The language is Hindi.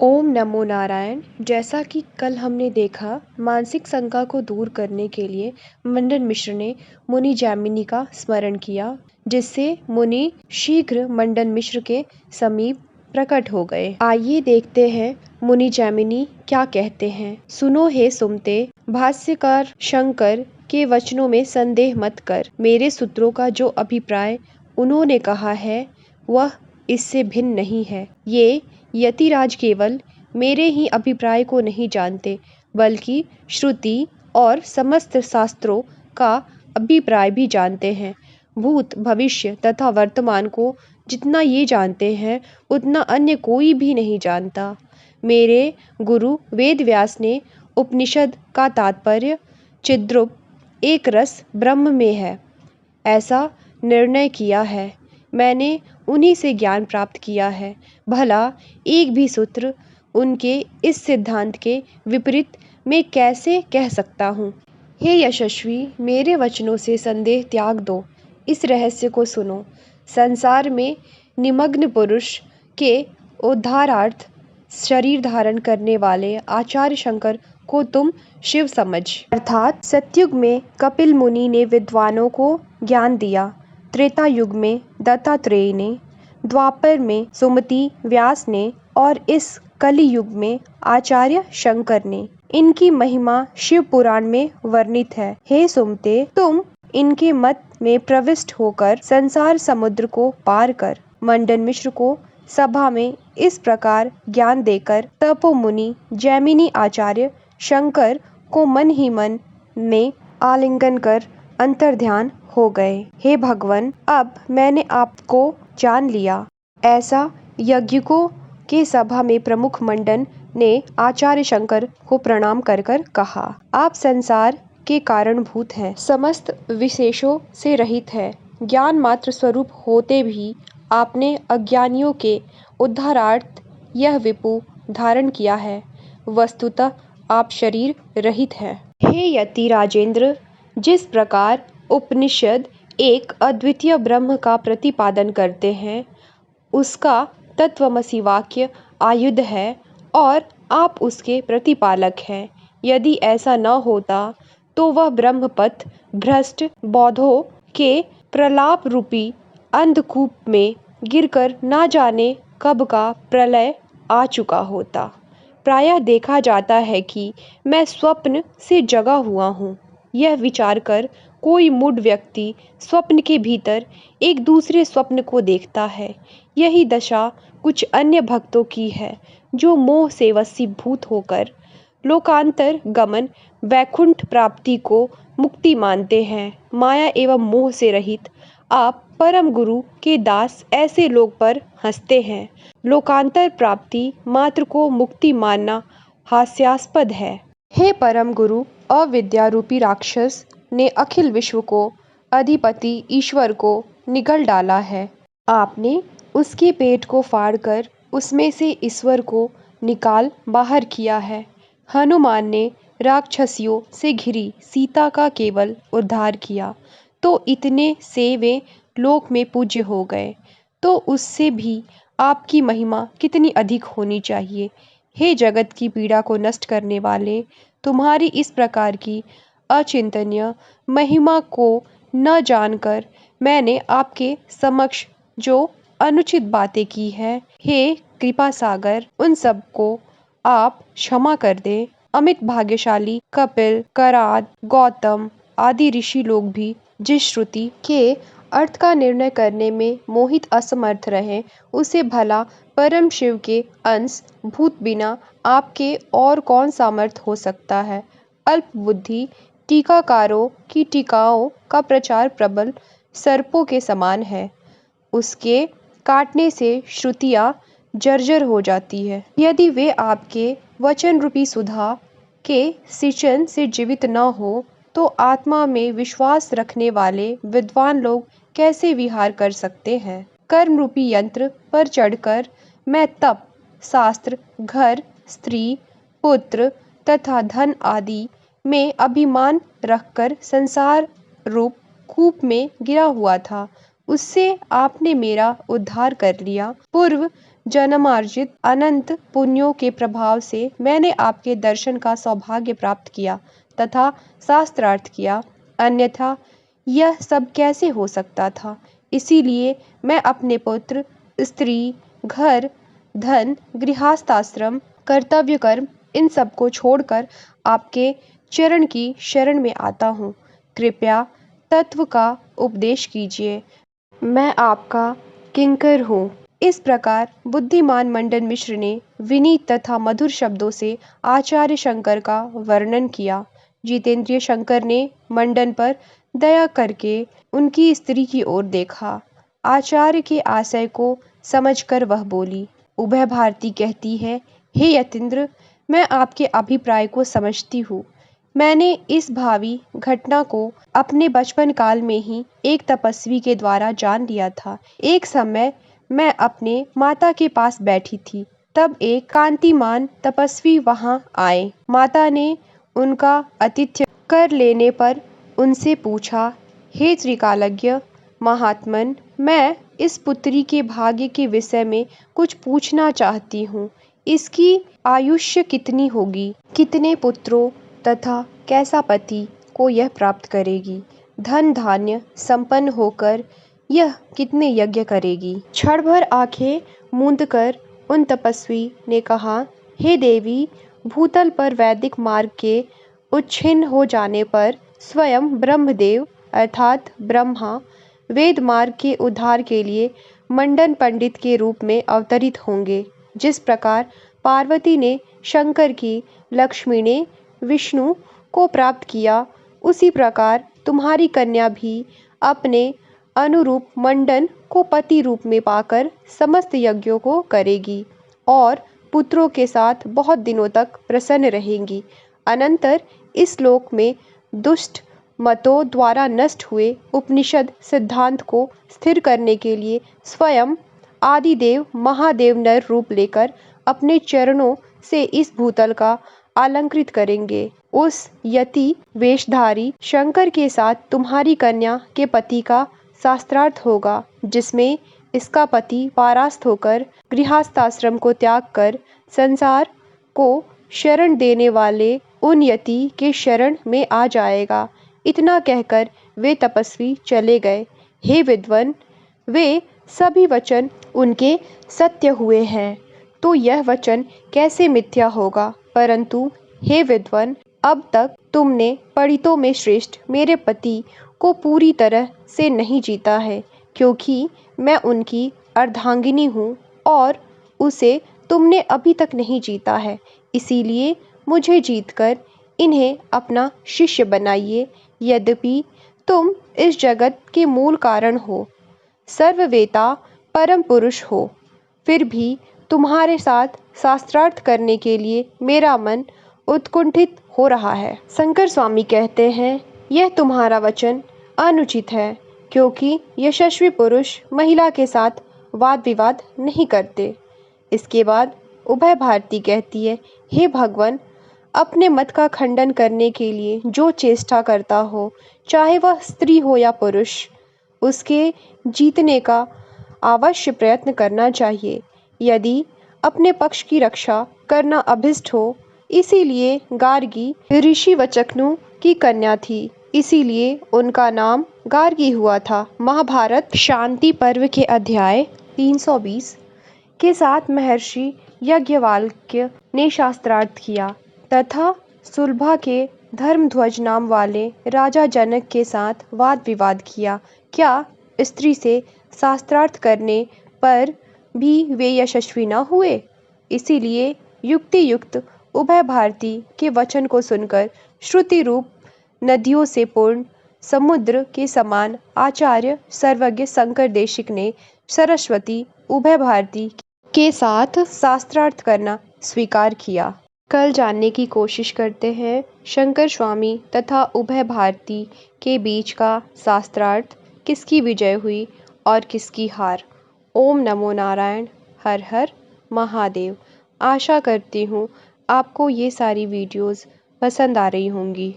ओम नमो नारायण। जैसा कि कल हमने देखा, मानसिक शंका को दूर करने के लिए मंडन मिश्र ने मुनि जैमिनी का स्मरण किया, जिससे मुनि शीघ्र मंडन मिश्र के समीप प्रकट हो गए। आइए देखते हैं मुनि जैमिनी क्या कहते हैं। सुनो हे सुमते, भाष्यकार शंकर के वचनों में संदेह मत कर। मेरे सूत्रों का जो अभिप्राय उन्होंने कहा है वह इससे भिन्न नहीं है। ये यतिराज केवल मेरे ही अभिप्राय को नहीं जानते, बल्कि श्रुति और समस्त शास्त्रों का अभिप्राय भी जानते हैं। भूत, भविष्य तथा वर्तमान को जितना ये जानते हैं, उतना अन्य कोई भी नहीं जानता। मेरे गुरु वेद व्यास ने उपनिषद का तात्पर्य चिद्रूप एक रस ब्रह्म में है, ऐसा निर्णय किया है। मैंने उन्हीं से ज्ञान प्राप्त किया है। भला एक भी सूत्र उनके इस सिद्धांत के विपरीत मैं कैसे कह सकता हूँ। हे यशस्वी, मेरे वचनों से संदेह त्याग दो। इस रहस्य को सुनो। संसार में निमग्न पुरुष के उद्धारार्थ शरीर धारण करने वाले आचार्य शंकर को तुम शिव समझ। अर्थात सतयुग में कपिल मुनि ने विद्वानों को ज्ञान दिया, त्रेता युग में दत्तात्रेय ने, द्वापर में सुमति व्यास ने और इस कलि युग में आचार्य शंकर ने। इनकी महिमा शिव पुराण में वर्णित है। हे सुमते, तुम इनके मत में प्रविष्ट होकर संसार समुद्र को पार कर। मंडन मिश्र को सभा में इस प्रकार ज्ञान देकर तपोमुनि जैमिनी आचार्य शंकर को मन ही मन में आलिंगन कर अंतर्ध्यान हो गए। हे भगवान, अब मैंने आपको जान लिया। ऐसा यज्ञिकों के सभा में प्रमुख मंडन ने आचार्य शंकर को प्रणाम कर कर कहा, आप संसार के कारणभूत हैं, समस्त विशेषों से रहित है, ज्ञान मात्र स्वरूप होते भी आपने अज्ञानियों के उद्धारार्थ यह विपु धारण किया है। वस्तुतः आप शरीर रहित हैं। हे यति राजेंद्र, जिस प्रकार उपनिषद एक अद्वितीय ब्रह्म का प्रतिपादन करते हैं, उसका तत्वमसि वाक्य आयुध है और आप उसके प्रतिपालक हैं। यदि ऐसा न होता तो वह ब्रह्मपथ भ्रष्ट बौद्धों के प्रलाप रूपी अंधकूप में गिरकर ना जाने कब का प्रलय आ चुका होता। प्रायः देखा जाता है कि मैं स्वप्न से जगा हुआ हूँ। यह विचार कर कोई मूढ़ व्यक्ति स्वप्न के भीतर एक दूसरे स्वप्न को देखता है। यही दशा कुछ अन्य भक्तों की है, जो मोह से वशीभूत होकर लोकांतर गमन वैकुंठ प्राप्ति को मुक्ति मानते हैं। माया एवं मोह से रहित आप परम गुरु के दास ऐसे लोग पर हंसते हैं। लोकांतर प्राप्ति मात्र को मुक्ति मानना हास्यास्पद है। हे परम गुरु, अविद्या रूपी राक्षस ने अखिल विश्व को अधिपति ईश्वर को निगल डाला है। आपने उसके पेट को फाड़कर उसमें से ईश्वर को निकाल बाहर किया है। हनुमान ने राक्षसियों से घिरी सीता का केवल उद्धार किया, तो इतने से वे लोक में पूज्य हो गए। तो उससे भी आपकी महिमा कितनी अधिक होनी चाहिए। हे जगत की पीड़ा को नष्ट करने वाले, तुम्हारी इस प्रकार की अचिंतनीय महिमा को न जानकर मैंने आपके समक्ष जो अनुचित बातें की है, हे कृपा सागर, उन सब को आप क्षमा कर दे। अमित भाग्यशाली कपिल, कराद, गौतम आदि ऋषि लोग भी जिस श्रुति के अर्थ का निर्णय करने में मोहित असमर्थ रहे, उसे भला परम शिव के अंश भूत बिना आपके और कौन सामर्थ हो सकता है। अल्प बुद्धि टीकाकारों की टीकाओं का प्रचार प्रबल सर्पों के समान है। उसके काटने से श्रुतियाँ जर्जर हो जाती है। यदि वे आपके वचन रूपी सुधा के सिंचन से जीवित न हो, तो आत्मा में विश्वास रखने वाले विद्वान लोग कैसे विहार कर सकते हैं। कर्म रूपी यंत्र पर चढ़कर मैं तप, शास्त्र, घर, स्त्री, पुत्र तथा धन आदि में अभिमान रखकर संसार रूप कूप में गिरा हुआ था। उससे आपने मेरा उद्धार कर लिया। पूर्व जन्मार्जित अनंत पुण्यों के प्रभाव से मैंने आपके दर्शन का सौभाग्य प्राप्त किया तथा शास्त्रार्थ किया, अन्यथा यह सब कैसे हो सकता था। इसीलिए मैं अपने पुत्र, स्त्री, घर, धन, गृहस्थाश्रम, कर्तव्य कर्म इन सब को छोड़कर आपके चरण की शरण में आता हूँ। कृपया तत्व का उपदेश कीजिए, मैं आपका किंकर हूँ। इस प्रकार बुद्धिमान मंडन मिश्र ने विनीत तथा मधुर शब्दों से आचार्य शंकर का वर्णन किया। जितेंद्रिय शंकर ने मंडन पर दया करके उनकी स्त्री की ओर देखा। आचार्य के आशय को समझकर वह बोली। उभय भारती कहती है, हे यतीन्द्र, मैं आपके अभिप्राय को समझती हूँ। मैंने इस भावी घटना को अपने बचपन काल में ही एक तपस्वी के द्वारा जान लिया था। एक समय मैं अपने माता के पास बैठी थी, तब एक कांतिमान तपस्वी वहां आए। माता ने उनका आतिथ्य कर लेने पर उनसे पूछा, हे त्रिकालज्ञ महात्मन, मैं इस पुत्री के भाग्य के विषय में कुछ पूछना चाहती हूँ। इसकी आयुष्य कितनी होगी, कितने पुत्रों तथा कैसा पति को यह प्राप्त करेगी, धन धान्य संपन्न होकर यह कितने यज्ञ करेगी। क्षण भर आंखें मूंदकर उन तपस्वी ने कहा, हे देवी, भूतल पर वैदिक मार्ग के उच्छिन्न हो जाने पर स्वयं ब्रह्मदेव अर्थात ब्रह्मा वेद मार्ग के उद्धार के लिए मंडन पंडित के रूप में अवतरित होंगे। जिस प्रकार पार्वती ने शंकर की, लक्ष्मी ने विष्णु को प्राप्त किया, उसी प्रकार तुम्हारी कन्या भी अपने अनुरूप मंडन को पति रूप में पाकर समस्त यज्ञों को करेगी और पुत्रों के साथ बहुत दिनों तक प्रसन्न रहेंगी। अनंतर इस लोक में दुष्ट मतों द्वारा नष्ट हुए उपनिषद सिद्धांत को स्थिर करने के लिए स्वयं आदिदेव महादेव नर रूप लेकर अपने चरणों से इस भूतल का अलंकृत करेंगे। उस यति वेशधारी शंकर के साथ तुम्हारी कन्या के पति का शास्त्रार्थ होगा, जिसमें इसका पति परास्त होकर गृहस्थाश्रम को त्याग कर संसार को शरण देने वाले उन यति के शरण में आ जाएगा। इतना कहकर वे तपस्वी चले गए। हे विद्वन, वे सभी वचन उनके सत्य हुए हैं, तो यह वचन कैसे मिथ्या होगा। परंतु हे विद्वन, अब तक तुमने पंडितों में श्रेष्ठ मेरे पति को पूरी तरह से नहीं जीता है, क्योंकि मैं उनकी अर्धांगिनी हूँ और उसे तुमने अभी तक नहीं जीता है। इसीलिए मुझे जीतकर इन्हें अपना शिष्य बनाइए। यद्यपि तुम इस जगत के मूल कारण हो, सर्ववेता परम पुरुष हो, फिर भी तुम्हारे साथ शास्त्रार्थ करने के लिए मेरा मन उत्कुंठित हो रहा है। शंकर स्वामी कहते हैं, यह तुम्हारा वचन अनुचित है, क्योंकि यशस्वी पुरुष महिला के साथ वाद विवाद नहीं करते। इसके बाद उभय भारती कहती है, हे भगवान, अपने मत का खंडन करने के लिए जो चेष्टा करता हो, चाहे वह स्त्री हो या पुरुष, उसके जीतने का अवश्य प्रयत्न करना चाहिए। यदि अपने पक्ष की रक्षा करना अभिष्ट हो, इसीलिए गार्गी ऋषि वचकनु की कन्या थी, इसीलिए उनका नाम गार्गी हुआ था। महाभारत शांति पर्व के अध्याय 320 के साथ महर्षि याज्ञवल्क्य ने शास्त्रार्थ किया तथा सुलभा के धर्मध्वज नाम वाले राजा जनक के साथ वाद विवाद किया। क्या स्त्री से शास्त्रार्थ करने पर भी वे यशस्वी न हुए? इसीलिए युक्ति युक्त उभय भारती के वचन को सुनकर श्रुति रूप नदियों से पूर्ण समुद्र के समान आचार्य सर्वज्ञ शंकर देशिक ने सरस्वती उभय भारती के साथ शास्त्रार्थ करना स्वीकार किया। कल जानने की कोशिश करते हैं शंकर स्वामी तथा उभय भारती के बीच का शास्त्रार्थ किसकी विजय हुई और किसकी हार। ओम नमो नारायण, हर हर महादेव। आशा करती हूँ आपको ये सारी वीडियोस पसंद आ रही होंगी।